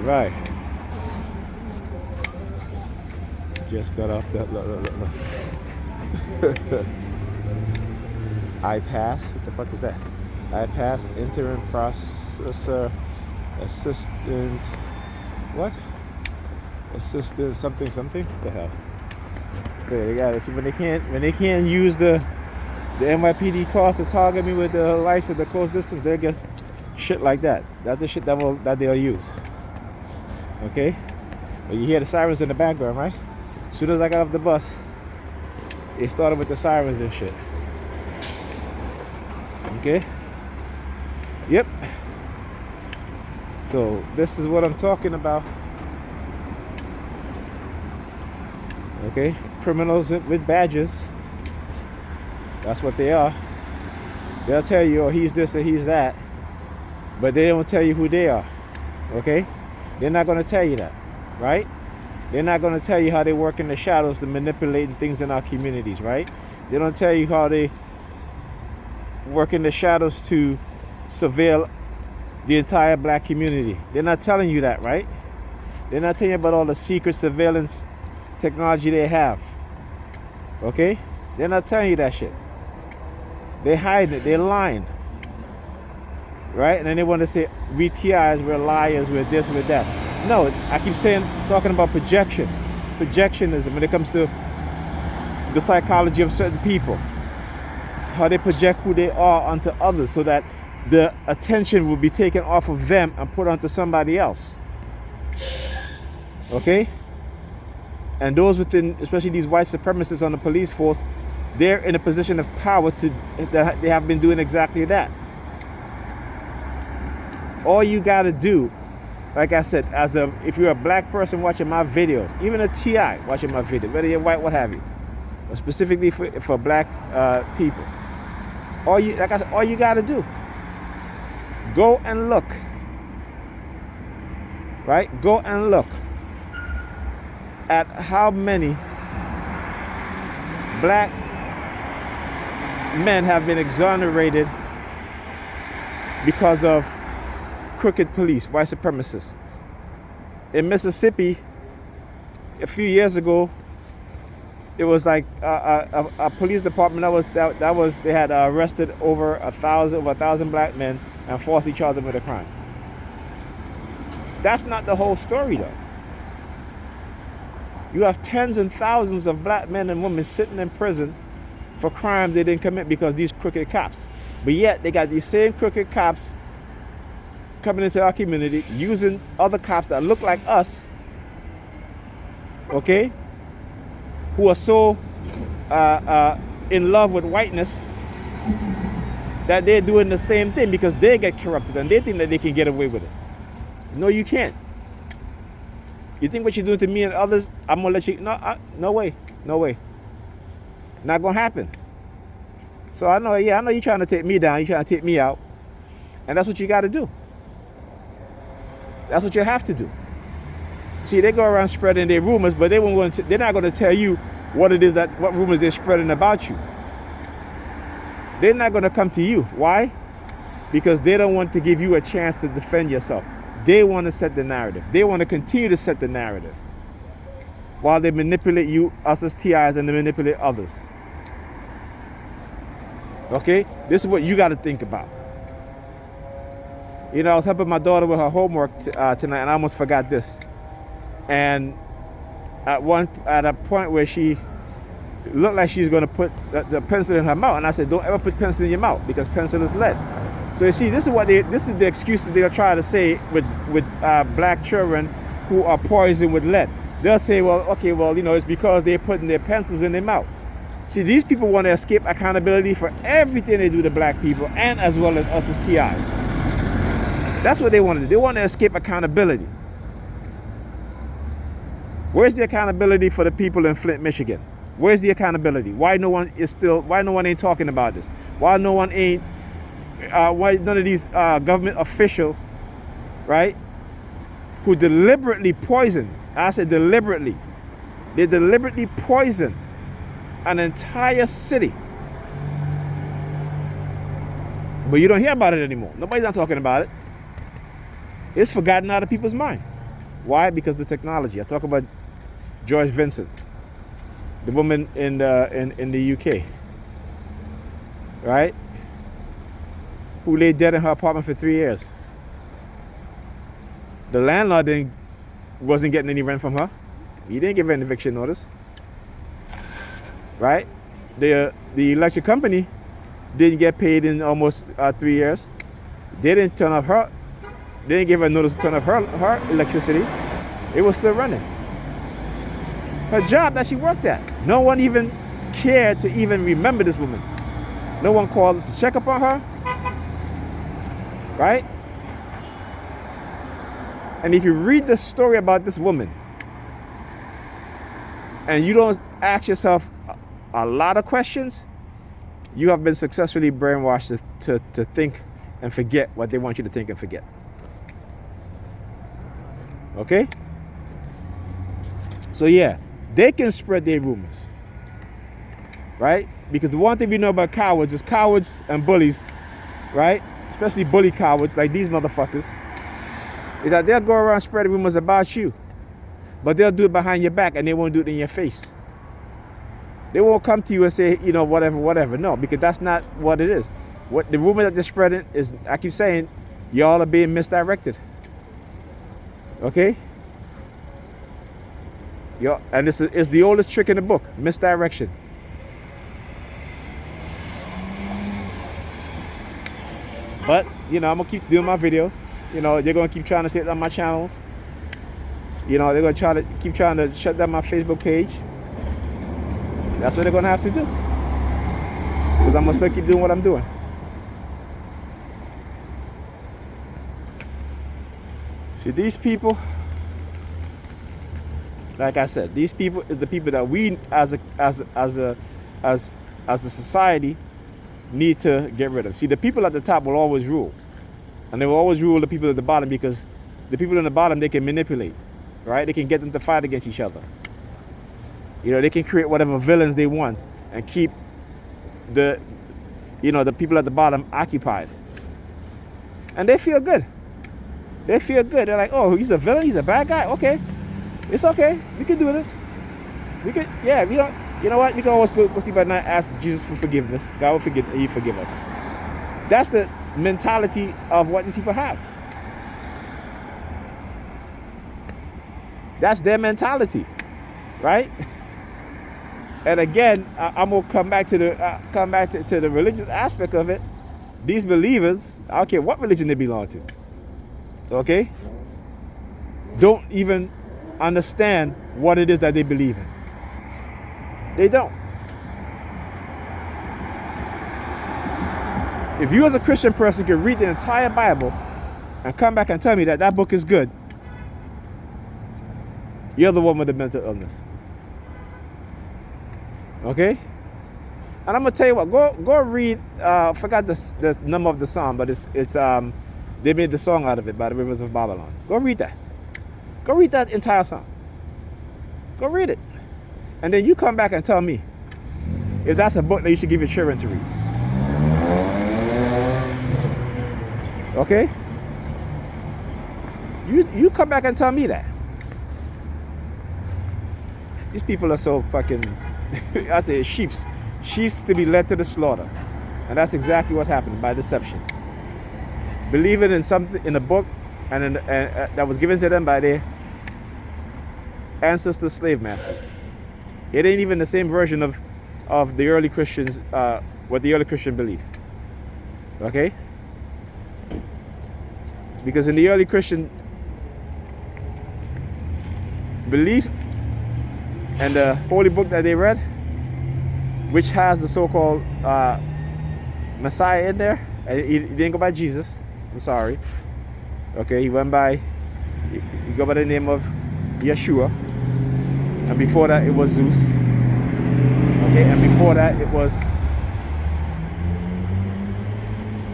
Right. Just got off that. iPass. What the fuck is that? iPass interim processor assistant. What? Assistant something something. What the hell? So they got it. So when they can't use the NYPD cars to target me with the lights at the close distance, they'll get shit like that. That's the shit that they'll use. Okay? But you hear the sirens in the background, right? As soon as I got off the bus, it started with the sirens and shit. Okay? Yep. So this is what I'm talking about. Okay? Criminals with badges. That's what they are. They'll tell you, oh, he's this or he's that. But they don't tell you who they are. Okay? They're not going to tell you that. Right? They're not going to tell you how they work in the shadows to manipulate things in our communities, right? They don't tell you how they work in the shadows to surveil the entire black community. They're not telling you that, right? They're not telling you about all the secret surveillance technology they have. Okay? They're not telling you that shit. They're hiding it. They're lying. Right? And then they want to say, we TIs, we're liars, we're this, we're that. No, I keep talking about projection. Projectionism when it comes to the psychology of certain people. How they project who they are onto others so that the attention will be taken off of them and put onto somebody else. Okay? And those within, especially these white supremacists on the police force, they're in a position of power that they have been doing exactly that. All you gotta do, like I said, if you're a black person watching my videos, even a TI watching my video, whether you're white, what have you, or specifically for black people, all you gotta do, go and look, right? Go and look at how many black men have been exonerated because of crooked police, white supremacists. In Mississippi, a few years ago, it was like a police department they had arrested over 1,000 black men and falsely charged them with a crime. That's not the whole story, though. You have tens and thousands of black men and women sitting in prison for crimes they didn't commit because these crooked cops. But yet they got these same crooked cops coming into our community, using other cops that look like us, okay, who are so in love with whiteness that they're doing the same thing because they get corrupted and they think that they can get away with it. No, you can't. You think what you're doing to me and others, I'm gonna let you? No way, no way. Not gonna happen. So I know you're trying to take me down, you're trying to take me out, and that's what you got to do. That's what you have to do. See, they go around spreading their rumors, but they're not going to tell you what rumors they're spreading about you. They're not going to come to you. Why? Because they don't want to give you a chance to defend yourself. They want to set the narrative. They want to continue to set the narrative while they manipulate you, us as TIs, and they manipulate others. Okay? This is what you got to think about. You know, I was helping my daughter with her homework tonight, and I almost forgot this. And at a point where she looked like she's going to put the pencil in her mouth, and I said, "Don't ever put pencil in your mouth because pencil is lead." So you see, this is the excuses they'll try to say with black children who are poisoned with lead. They'll say, "Well, okay, well, it's because they're putting their pencils in their mouth." See, these people want to escape accountability for everything they do to black people, and as well as us as TIs. That's what they want to do. They want to escape accountability. Where's the accountability for the people in Flint, Michigan? Where's the accountability? Why no one ain't talking about this? Why none of these government officials, right, who deliberately poison, I said deliberately, they deliberately poison an entire city. But you don't hear about it anymore. Nobody's not talking about it. It's forgotten out of people's mind. Why? Because the technology. I talk about Joyce Vincent, the woman in the UK, right? Who lay dead in her apartment for 3 years. The landlord wasn't getting any rent from her. He didn't give her an eviction notice, right? The electric company didn't get paid in almost 3 years. They didn't turn off her. They didn't give her notice to turn off her electricity. It was still running. Her job that she worked at. No one even cared to even remember this woman. No one called to check up on her. Right? And if you read the story about this woman and you don't ask yourself a lot of questions, you have been successfully brainwashed to think and forget what they want you to think and forget. Okay? So yeah, they can spread their rumors. Right? Because the one thing we know about cowards is cowards and bullies, right? Especially bully cowards like these motherfuckers, is that they'll go around spreading rumors about you. But they'll do it behind your back and they won't do it in your face. They won't come to you and say, you know, whatever. No, because that's not what it is. What the rumor that they're spreading is, I keep saying, y'all are being misdirected. Okay? And it's the oldest trick in the book, misdirection. But, you know, I'm going to keep doing my videos. You know, they're going to keep trying to take down my channels. You know, they're going to keep trying to shut down my Facebook page. That's what they're going to have to do. Because I'm going to still keep doing what I'm doing. See, these people, like I said, these people is the people that we as a society need to get rid of. See, the people at the top will always rule. And they will always rule the people at the bottom because the people in the bottom, they can manipulate, right? They can get them to fight against each other. You know, they can create whatever villains they want and keep the people at the bottom occupied. And they feel good. They feel good. They're like, oh, he's a villain, he's a bad guy. Okay, it's okay. We can do this. We could, yeah, we don't, you know what? We can always go sleep at night, ask Jesus for forgiveness. God will forgive us. That's the mentality of what these people have. That's their mentality, right? And again, I'm gonna come back to the religious aspect of it. These believers, I don't care what religion they belong to, okay, don't even understand what it is that they believe in. They don't. If you as a Christian person can read the entire Bible and come back and tell me that book is good, you're the one with the mental illness. Okay? And I'm gonna tell you what, go read, I forgot the number of the song, but it's they made the song out of it, by the Rivers of Babylon. Go read that. Go read that entire song. Go read it. And then you come back and tell me if that's a book that you should give your children to read. Okay? You come back and tell me that. These people are so fucking out there, sheeps to be led to the slaughter. And that's exactly what's happening by deception. Believing in something in a book and that was given to them by their ancestors, slave masters. It ain't even the same version of the early Christians, what the early Christian believed. Okay? Because in the early Christian belief and the holy book that they read, which has the so-called Messiah in there, and he didn't go by Jesus. I'm sorry. Okay, he went by, he go by the name of Yeshua. And before that, it was Zeus. Okay, and before that, it was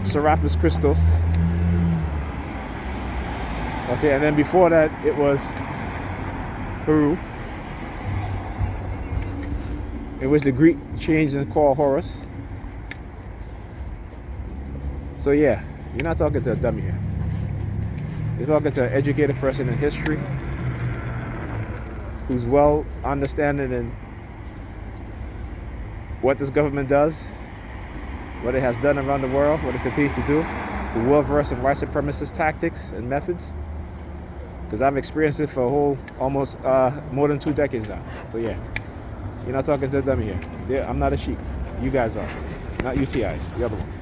Serapis Christos. Okay, and then before that, it was Heru, in which the Greek changed and called Horus. So yeah, you're not talking to a dummy here. You're talking to an educated person in history who's well understanding in what this government does, what it has done around the world, what it continues to do, the well-versed in white supremacist tactics and methods, because I've experienced it for a whole, almost more than 2 decades now. So yeah, you're not talking to them here. I'm not a sheep. You guys are, not UTIs, the other ones.